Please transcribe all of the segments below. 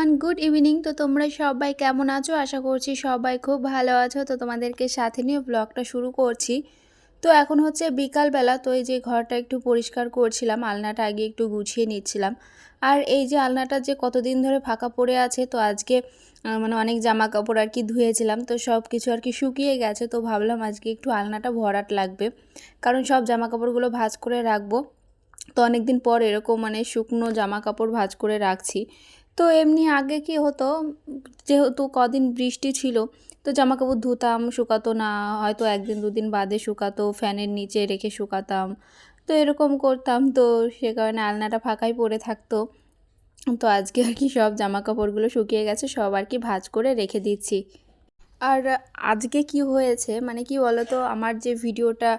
Everyone, good evening. তো তোমরা সবাই কেমন আছো? আশা করছি সবাই খুব ভালো আছো। তো তোমাদেরকে সাথে নিয়ে ব্লগটা শুরু করছি। তো এখন হচ্ছে বিকালবেলা। তো এই যে ঘরটা একটু পরিষ্কার করছিলাম, আলনাটা আগে একটু গুছিয়ে নিচ্ছিলাম। আর এই যে আলনাটা যে কতদিন ধরে ফাঁকা পড়ে আছে, তো আজকে মানে অনেক জামা কাপড় আর কি ধুয়েছিলাম, তো সব কিছু আর কি শুকিয়ে গেছে। তো ভাবলাম আজকে একটু আলনাটা ভরাট লাগবে, কারণ সব জামা কাপড়গুলো ভাঁজ করে রাখবো। তো অনেক দিন পর এরকম মানে শুকনো জামা কাপড় ভাঁজ করে রাখছি। তো এমনি আগে কি হতো, যেহেতু কদিন বৃষ্টি ছিল, তো জামা কাপড় ধুতাম, শুকাতো না, হয়তো একদিন দুদিন বাদে শুকাতো, ফ্যানের নিচে রেখে শুকাতাম। তো এরকম করতাম, তো সে কারণে আলনাটা ফাঁকাই পড়ে থাকতো। তো আজকে আর কি সব জামা কাপড়গুলো শুকিয়ে গেছে, সব আর কি ভাঁজ করে রেখে দিচ্ছি। আর আজকে কি হয়েছে, মানে কি বলো তো, আমার যে ভিডিওটা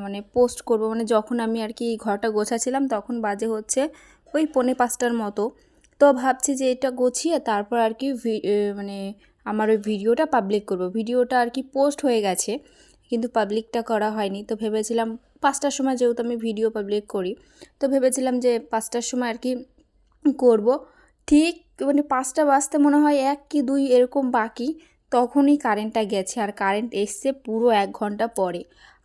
মানে পোস্ট করব, মানে যখন আমি আর কি ঘরটা গোছাচ্ছিলাম তখন বাজে হচ্ছে ওই 4:45টার মতো। তো ভাবছি যে এটা গুছিয়ে তারপর আর কি মানে আমার ওই ভিডিওটা পাবলিক করব। ভিডিওটা আর কি পোস্ট হয়ে গেছে, কিন্তু পাবলিকটা করা হয়নি। তো ভেবেছিলাম 5টার সময়, যেহেতু আমি ভিডিও পাবলিক করি, তো ভেবেছিলাম যে 5টার সময় আর কি করব। ঠিক মানে 5টা বাজতে মনে হয় 1 কি 2 এরকম বাকি, তখনই কারেন্টটা গেছে। আর কারেন্ট এসছে পুরো 1 ঘন্টা পরে।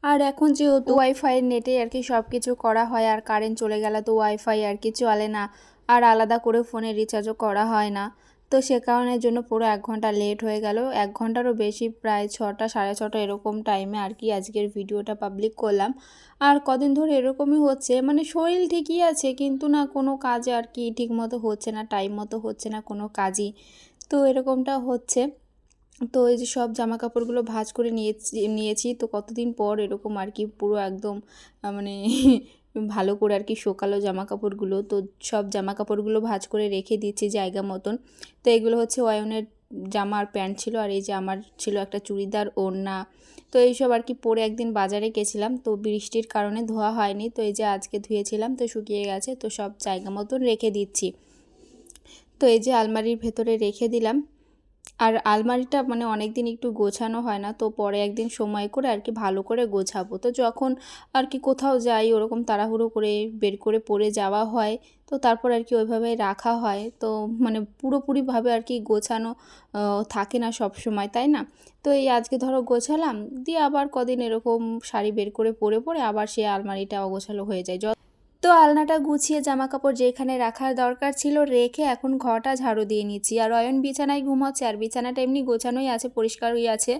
আর এখন যেহেতু ওয়াইফাইয়ের নেটে আর কি সব কিছু করা হয়, আর কারেন্ট চলে গেলে তো ওয়াইফাই আর কি চলে না, আর আলাদা করে ফোনে রিচার্জও করা হয় না। তো সে কারণের জন্য পুরো 1 ঘন্টা লেট হয়ে গেল, 1 ঘন্টারও বেশি, প্রায় 6টা 6:30 এরকম টাইমে আর কি আজকের ভিডিওটা পাবলিক করলাম। আর কদিন ধরে এরকমই হচ্ছে, মানে শরীর ঠিকই আছে কিন্তু না কোনো কাজে আর কি ঠিক মতো হচ্ছে না, টাইম মতো হচ্ছে না কোনো কাজই। তো এরকমটা হচ্ছে। তো এই যে সব জামা কাপড়গুলো ভাঁজ করে নিয়েছি, তো কতদিন পর এরকম আর কি পুরো একদম মানে ভালো করে আর কি শোকালো জামা কাপড়গুলো। তো সব জামা কাপড়গুলো ভাঁজ করে রেখে দিচ্ছি জায়গা মতন। তো এগুলো হচ্ছে অয়নের জামা আর প্যান্ট ছিল, আর এই যে আমার ছিল একটা চুড়িদার, ওড়না। তো এইসব আর কি পরে একদিন বাজারে গেছিলাম, তো বৃষ্টির কারণে ধোয়া হয়নি। তো এই যে আজকে ধুয়েছিলাম, তো শুকিয়ে গেছে, তো সব জায়গা মতন রেখে দিচ্ছি। তো এই যে আলমারির ভেতরে রেখে দিলাম। আর আলমারিটা মানে অনেক দিন একটু গোছানো হয় না, তো পরে একদিন সময় করে আর কি ভালো করে গোছাবো। তো যখন আর কি কোথাও যাই, ওরকম তাড়াহুড়ো করে বের করে পরে যাওয়া হয়, তো তারপর আর কি ওইভাবে রাখা হয়। তো মানে পুরোপুরিভাবে আর কি গোছানো থাকে না সব সময়, তাই না? তো এই আজকে ধরো গোছালাম, দিয়ে আবার কদিন এরকম শাড়ি বের করে পরে পরে আবার সে আলমারিটা অগোছালো হয়ে যায়। তো আলনাটা গুছিয়ে জামা কাপড় যেখানে রাখার দরকার ছিল রেখে এখন ঘরটা ঝাড়ু দিয়ে নিচ্ছি। আর অয়ন বিছানায় ঘুমাচ্ছে, আর বিছানাটা এমনি গোছানোই আছে, পরিষ্কারই আছে।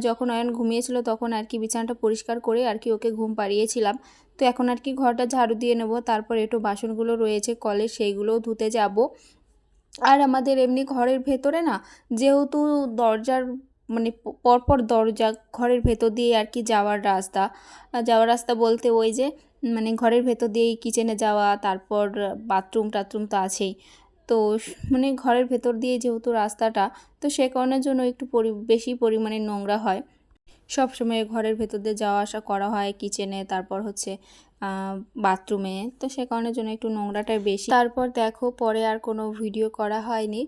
যখন অয়ন ঘুমিয়েছিল তখন আর কি বিছানাটা পরিষ্কার করে আর কি ওকে ঘুম পাড়িয়েছিলাম। তো এখন আর কি ঘরটা ঝাড়ু দিয়ে নেব, তারপর একটু বাসনগুলো রয়েছে কলে, সেইগুলোও ধুতে যাব। আর আমাদের এমনি ঘরের ভেতরে না, যেহেতু দরজার মানে পরপর দরজা, ঘরের ভেতর দিয়ে আর কি যাওয়ার রাস্তা বলতে ওই যে মানে ঘরের ভেতর দিয়েই কিচেনে যাওয়া, তারপর বাথরুম টাথরুম তো আছেই। তো মানে ঘরের ভেতর দিয়ে যেহেতু রাস্তাটা, তো সে কারণের জন্য একটু বেশি পরিমাণে নোংরা হয়। সব সময় ঘরের ভেতর দিয়ে যাওয়া আসা করা হয় কিচেনে, তারপর হচ্ছে বাথরুমে, তো সে কারণের জন্য একটু নোংরাটাই বেশি। তারপর দেখো পরে আর কোনো ভিডিও করা হয়নি,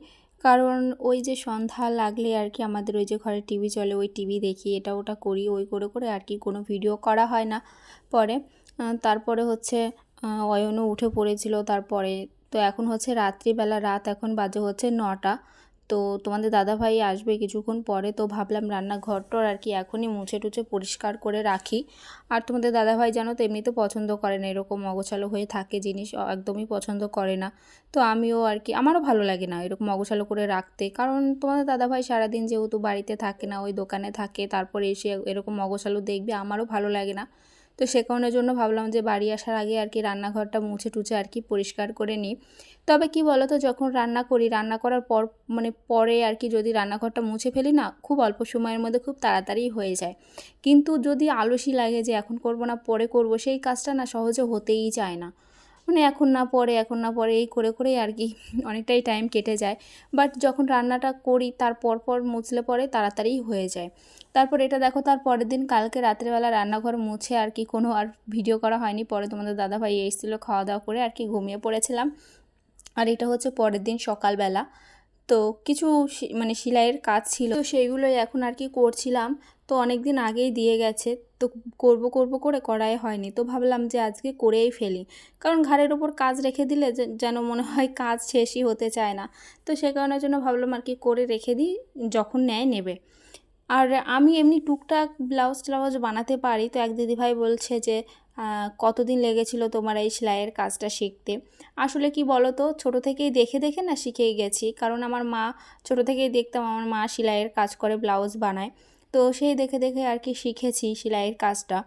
কারণ ওই যে সন্ধ্যা লাগলে আর কি আমাদের ওই যে ঘরে টিভি চলে, ওই টিভি দেখি, এটা ওটা করি, ওই করে করে আর কি কোনো ভিডিও করা হয় না পরে। তারপরে হচ্ছে অয়নও উঠে পড়েছিল তারপরে। তো এখন হচ্ছে রাত্রিবেলা, রাত এখন বাজে হচ্ছে 9টা। তো তোমাদের দাদাভাই আসবে কিছুক্ষণ পরে, তো ভাবলাম রান্নাঘরটার আর কি এখনই মুছে টুছে পরিষ্কার করে রাখি। আর তোমাদের দাদাভাই জানো তো এমনি তো পছন্দ করে না এরকম অগোছালো হয়ে থাকে জিনিস, একদমই পছন্দ করে না। তো আমিও আর কি, আমারও ভালো লাগে না এরকম অগোছালো করে রাখতে, কারণ তোমাদের দাদাভাই সারাদিন যেহেতু বাড়িতে থাকে না, ওই দোকানে থাকে, তারপরে এসে এরকম অগোছালো দেখবে, আমারও ভালো লাগে না। তো সে কারণের জন্য ভাবলাম যে বাড়ি আসার আগে আর কি রান্নাঘরটা মুছে টুছে আর কি পরিষ্কার করে নিই। তবে কি বলো তো, যখন রান্না করি, রান্না করার পর মানে পরে আর কি যদি রান্নাঘরটা মুছে ফেলি না, খুব অল্প সময়ের মধ্যে খুব তাড়াতাড়ি হয়ে যায়। কিন্তু যদি আলসি লাগে যে এখন করব না পরে করব, সেই কাজটা না সহজে হতেই চায় না। মানে এখন না পরে, এখন না পরে, এই করে করেই আর কি অনেকটাই টাইম কেটে যায়। বাট যখন রান্নাটা করি তার পর মুছলে পরে তাড়াতাড়ি হয়ে যায়। তারপর এটা দেখো, তার পরের দিন কালকে রাত্রেবেলা রান্নাঘর মুছে আর কি কোনো আর ভিডিও করা হয়নি। পরে তোমাদের দাদাভাই এসেছিলো, খাওয়া দাওয়া করে আর কি ঘুমিয়ে পড়েছিলাম। আর এটা হচ্ছে পরের দিন সকালবেলা। তো কিছু মানে সেলাইয়ের কাজ ছিল, তো সেইগুলোই এখন আর কি করছিলাম। তো অনেক দিন আগেই দিয়ে গেছে, তো করব করব করে করাই হয়নি। তো ভাবলাম যে আজকে করেই ফেলি, কারণ ঘাড়ের ওপর কাজ রেখে দিলে যেন মনে হয় কাজ শেষই হতে চায় না। তো সে কারণের জন্য ভাবলাম আর কি করে রেখে দিই, যখন নেয় নেবে। আর আমি এমনি টুকটাক ব্লাউজ ট্লাউজ বানাতে পারি। তো এক দিদিভাই বলছে যে কতদিন লেগেছিল তোমার এই সেলাইয়ের কাজটা শিখতে? আসলে কি বলো তো, ছোটো থেকেই দেখে দেখে না শিখেই গেছি, কারণ আমার মা ছোটো থেকেই দেখতাম আমার মা সেলাইয়ের কাজ করে, ব্লাউজ বানায়। তো সেই দেখে দেখে আর কি শিখেছি সেলাইয়ের কাজটা।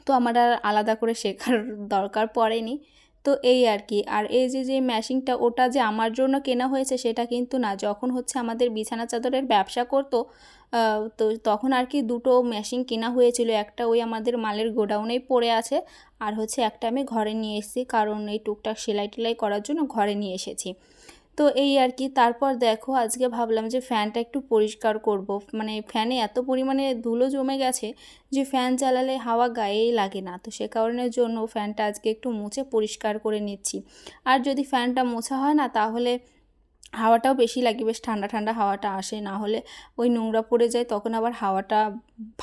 তো আমার আর আলাদা করে শেখার দরকার পড়েনি। তো এই আর কি। আর এই যে মেশিনটা, ওটা যে আমার জন্য কেনা হয়েছে সেটা কিন্তু না। যখন হচ্ছে আমাদের বিছানা চাদরের ব্যবসা করতো, তো তখন আর কি দুটো মেশিন কেনা হয়েছিল। একটা ওই আমাদের মালের গোডাউনেই পড়ে আছে, আর হচ্ছে একটা আমি ঘরে নিয়ে এসেছি, কারণ এই টুকটাক সেলাই টেলাই করার জন্য ঘরে নিয়ে এসেছি। তো এই আর কি। তারপর দেখো আজকে ভাবলাম যে ফ্যানটা একটু পরিষ্কার করব। মানে ফ্যানে এত পরিমাণে ধুলো জমে গেছে যে ফ্যান চালালে হাওয়া গায়েই লাগে না। তো সে কারণের জন্য ফ্যানটা আজকে একটু মুছে পরিষ্কার করে নিচ্ছি। আর যদি ফ্যানটা মোছা হয় না, তাহলে হাওয়াটাও বেশি লাগে, বেশ ঠান্ডা ঠান্ডা হাওয়াটা আসে। না হলে ওই নোংরা পড়ে যায়, তখন আবার হাওয়াটা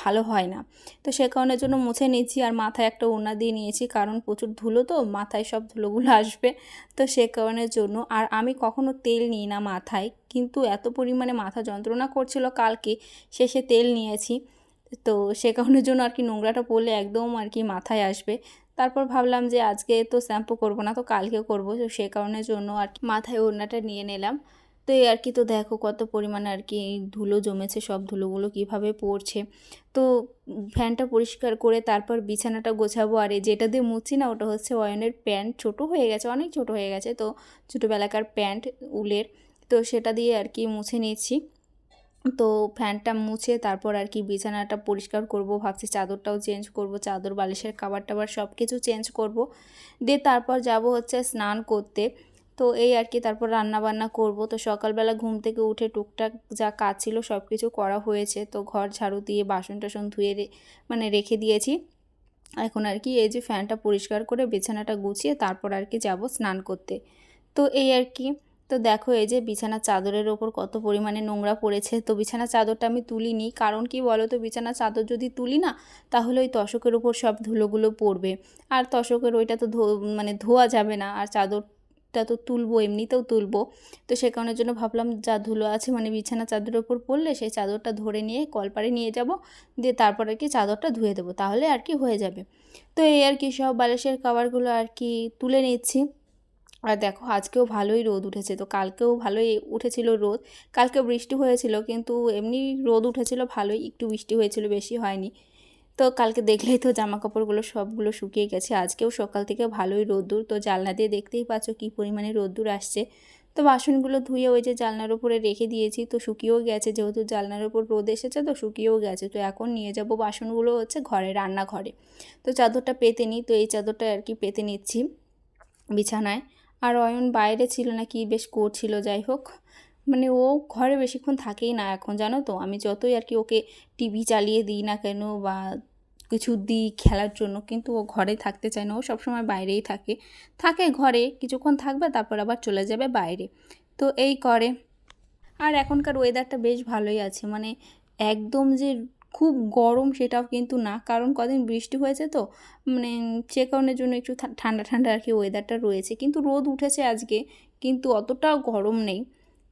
ভালো হয় না। তো সে কারণের জন্য মুছে নিচ্ছি। আর মাথায় একটা ওড়না দিয়ে নিয়েছি, কারণ প্রচুর ধুলো, তো মাথায় সব ধুলোগুলো আসবে। তো সে কারণের জন্য। আর আমি কখনো তেল নিই না মাথায়, কিন্তু এত পরিমাণে মাথা যন্ত্রণা করছিল কালকে, শেষে তেল নিয়েছি। তো সে কারণের জন্য আর কি নোংরাটা পড়লে একদম আর কি মাথায় আসবে। তারপর ভাবলাম যে আজকে তো শ্যাম্পু করব না, তো কালকে করব। তো সে কারণের জন্য আর কি মাথায় ওড়নাটা নিয়ে নিলাম। তো এই আর কি। তো দেখো কত পরিমাণে আর কি ধুলো জমেছে, সব ধুলোগুলো কিভাবে পড়ছে। তো ফ্যানটা পরিষ্কার করে তারপর বিছানাটা গোছাবো। আর এই যেটা দিয়ে মুছছি না, ওটা হচ্ছে অয়নের প্যান্ট, ছোট হয়ে গেছে, অনেক ছোট হয়ে গেছে। তো ছোটোবেলাকার প্যান্ট উলের, তো সেটা দিয়ে আর কি মুছে নিচ্ছি। তো ফ্যানটা মুছে তারপর আর কি বিছানাটা পরিষ্কার করব, ভাবছি চাদরটাও চেঞ্জ করব, চাদর বালিশের কাভার টাভার সব কিছু চেঞ্জ করব। দিয়ে তারপর যাব হচ্ছে স্নান করতে। তো এই আর কি। তারপর রান্না বান্না করব। তো সকালবেলা ঘুম থেকে উঠে টুকটাক যা কাজ ছিল সব কিছু করা হয়েছে। তো ঘর ঝাড়ু দিয়ে বাসন টাসন ধুয়ে মানে রেখে দিয়েছি। এখন আর কি এই যে ফ্যানটা পরিষ্কার করে বিছানাটা গুছিয়ে তারপর আর কি যাব স্নান করতে। তো এই আর কি। তো দেখো এই যে বিছানার চাদরের ওপর কত পরিমাণে নোংরা পড়েছে। তো বিছানার চাদরটা আমি তুলিনি, কারণ কি বলো তো, বিছানার চাদর যদি তুলি না, তাহলে ওই তোশকের ওপর সব ধুলোগুলো পড়বে। আর তোশকের ওইটা তো মানে ধোয়া যাবে না, আর চাদরটা তো তুলবো, এমনিতেও তুলবো। তো সে কারণের জন্য ভাবলাম যা ধুলো আছে মানে বিছানা চাদরের ওপর পড়লে সেই চাদরটা ধরে নিয়ে কলপারে নিয়ে যাব, দিয়ে তারপর আর কি চাদরটা ধুয়ে দেবো, তাহলে আর কি হয়ে যাবে। তো এই আর কি। সব বালিশের কভারগুলো আর কি তুলে নিচ্ছি। আর দেখো আজকেও ভালোই রোদ উঠেছে, তো কালকেও ভালোই উঠেছিল রোদ। কালকে বৃষ্টি হয়েছিল, কিন্তু এমনি রোদ উঠেছিল ভালোই, একটু বৃষ্টি হয়েছিল, বেশি হয়নি। তো কালকে দেখলেই তো জামা কাপড়গুলো সবগুলো শুকিয়ে গেছে। আজকেও সকাল থেকে ভালোই রোদ্দুর, তো জানলা দিয়ে দেখতেই পাচ্ছ কী পরিমাণে রোদ্দুর আসছে। তো বাসনগুলো ধুয়ে ওই যে জানলার উপরে রেখে দিয়েছি, তো শুকিয়েও গেছে, যেহেতু জানলার উপর রোদ এসেছে তো শুকিয়েও গেছে। তো এখন নিয়ে যাব বাসনগুলো হচ্ছে ঘরে, রান্নাঘরে। তো চাদরটা পেতে নিই, তো এই চাদরটা আর কি পেতে নিচ্ছি বিছানায়। আর অয়ন বাইরে ছিল না কি বেশ করছিল, যাই হোক। মানে ও ঘরে বেশিক্ষণ থাকেই না এখন, জানো তো। আমি যতই আর কি ওকে টিভি চালিয়ে দিই না কেন বা কিছু দিই খেলার জন্য, কিন্তু ও ঘরে থাকতে চায় না, ও সবসময় বাইরেই থাকে। থাকে ঘরে কিছুক্ষণ থাকবে, তারপর আবার চলে যাবে বাইরে। তো এই করে। আর এখনকার ওয়েদারটা বেশ ভালোই আছে, মানে একদম যে খুব গরম সেটাও কিন্তু না, কারণ কদিন বৃষ্টি হয়েছে তো, মানে সে কারণের জন্য একটু ঠান্ডা ঠান্ডা আর কি ওয়েদারটা রয়েছে। কিন্তু রোদ উঠেছে আজকে, কিন্তু অতটাও গরম নেই।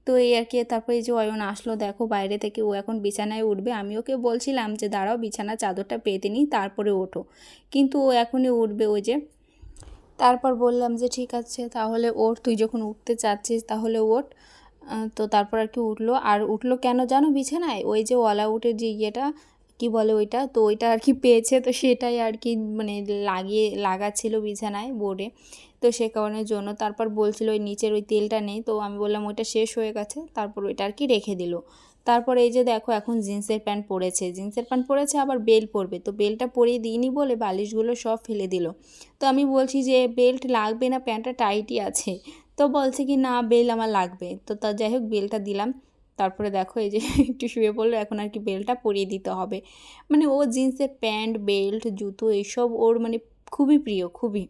তো এই আর কি। তারপরে এই যে অয়ন আসলো দেখো বাইরে থেকে, ও এখন বিছানায় উঠবে। আমি ওকে বলছিলাম যে দাঁড়াও বিছানার চাদরটা পেতে নিই তারপরে ওঠো, কিন্তু ও এখনই উঠবে ওই যে। তারপর বললাম যে ঠিক আছে তাহলে ওঠ, তুই যখন উঠতে চাচ্ছিস তাহলে ওঠ। তো তারপর আর কি উঠলো। আর উঠলো কেন জানো বিছানায়, ওই যে অল আউটের যে ইয়েটা কি বলে ওইটা, তো ওইটা আর কি পেয়েছে, তো সেটাই আর কি মানে লাগাচ্ছিল বিছানায় বোর্ডে। তো সে কারণের জন্য তারপর বলছিল ওই নিচের ওই তেলটা নেই, তো আমি বললাম ওইটা শেষ হয়ে গেছে, তারপর ওইটা আর কি রেখে দিল। তারপর এই যে দেখো এখন জিন্সের প্যান্ট পরেছে, আবার বেল্ট পরবে। তো বেল্টটা পরিয়ে দিইনি বলে বালিশগুলো সব ফেলে দিল। তো আমি বলছি যে বেল্ট লাগবে না, প্যান্টটা টাইটই আছে। তো বলছে কি না বেল্ট আমার লাগবে। তো যাই হোক বেল্টটা দিলাম। তারপরে দেখো এই যে একটু শুয়ে পড়লো, এখন আর কি বেল্টটা পরিয়ে দিতে হবে। মানে ও জিন্সের প্যান্ট বেল্ট জুতো এইসব ওর মানে খুবই প্রিয়, খুবই।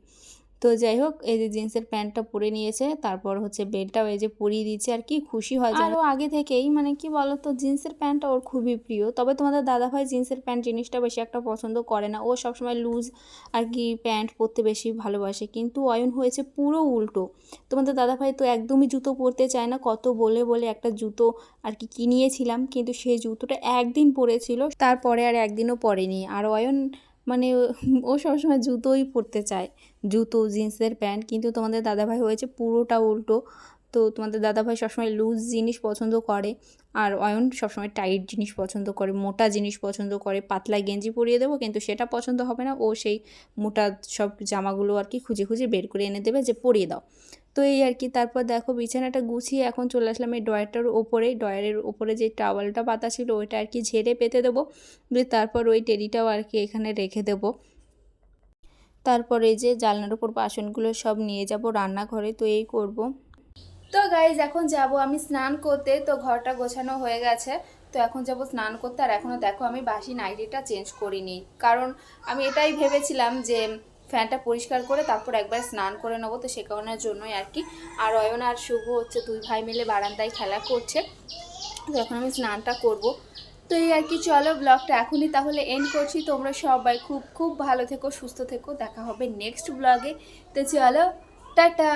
তো যাই হোক, এই যে জিন্সের প্যান্টটা পরে নিয়েছে, তারপর হচ্ছে বেল্টটাও এই যে পরিয়ে দিচ্ছে আর কি, খুশি হয় যেন। আরও আগে থেকেই মানে কি বলো তো, জিন্সের প্যান্টটা ওর খুবই প্রিয়। তবে তোমাদের দাদাভাই জিন্সের প্যান্ট জিনিসটা বেশি একটা পছন্দ করে না, ও সবসময় লুজ আর কি প্যান্ট পরতে বেশি ভালোবাসে। কিন্তু অয়ন হয়েছে পুরো উল্টো। তোমাদের দাদাভাই তো একদমই জুতো পরতে চায় না, কত বলে বলে একটা জুতো আর কি কিনিয়েছিলাম, কিন্তু সেই জুতোটা একদিন পরেছিল, তারপরে আর একদিনও পরেনি। আর অয়ন মানে ও সবসময় জুতোই পরতে চায়, জুতো জিন্সের প্যান্ট। কিন্তু তোমাদের দাদাভাই হয়েছে পুরোটা উল্টো। তো তোমাদের দাদাভাই সবসময় লুজ জিনিস পছন্দ করে, আর অয়ন সবসময় টাইট জিনিস পছন্দ করে, মোটা জিনিস পছন্দ করে। পাতলা গেঞ্জি পরিয়ে দেবো কিন্তু সেটা পছন্দ হবে না, ও সেই মোটা সব জামাগুলো আর কি খুঁজে খুঁজে বের করে এনে দেবে যে পরিয়ে দাও। তো এই আর কি। তারপর দেখো বিছানাটা গুছিয়ে এখন চলে আসলাম এই ড্রয়ারটার ওপরে। ড্রয়ারের ওপরে যে টাওয়ালটা পাতা ছিল ওইটা আর কি ঝেড়ে পেতে দেবো, দিয়ে তারপর ওই টেডিটাও আর কি এখানে রেখে দেবো। তারপরে এই যে জানলার উপর বাসনগুলো সব নিয়ে যাব রান্নাঘরে, তো এই করব। তো গাইজ এখন যাব আমি স্নান করতে, তো ঘরটা গোছানো হয়ে গেছে। তো এখন যাব স্নান করতে। আর এখনও দেখো আমি বাসি নাইটিটা চেঞ্জ করিনি, কারণ আমি এটাই ভেবেছিলাম যে ফ্যানটা পরিষ্কার করে তারপর একবার স্নান করে নেবো, তো সে কারণের জন্যই আর কি। আর অয়ন আর শুভ হচ্ছে দুই ভাই মিলে বারান্দায় খেলা করছে, তো এখন আমি স্নানটা করব। তো এই আর কি, চলো ব্লগটা এখনই তাহলে এন্ড করছি। তোমরা সবাই খুব খুব ভালো থেকো, সুস্থ থেকো, দেখা হবে নেক্সট ব্লগে। তো চলো, টাটা।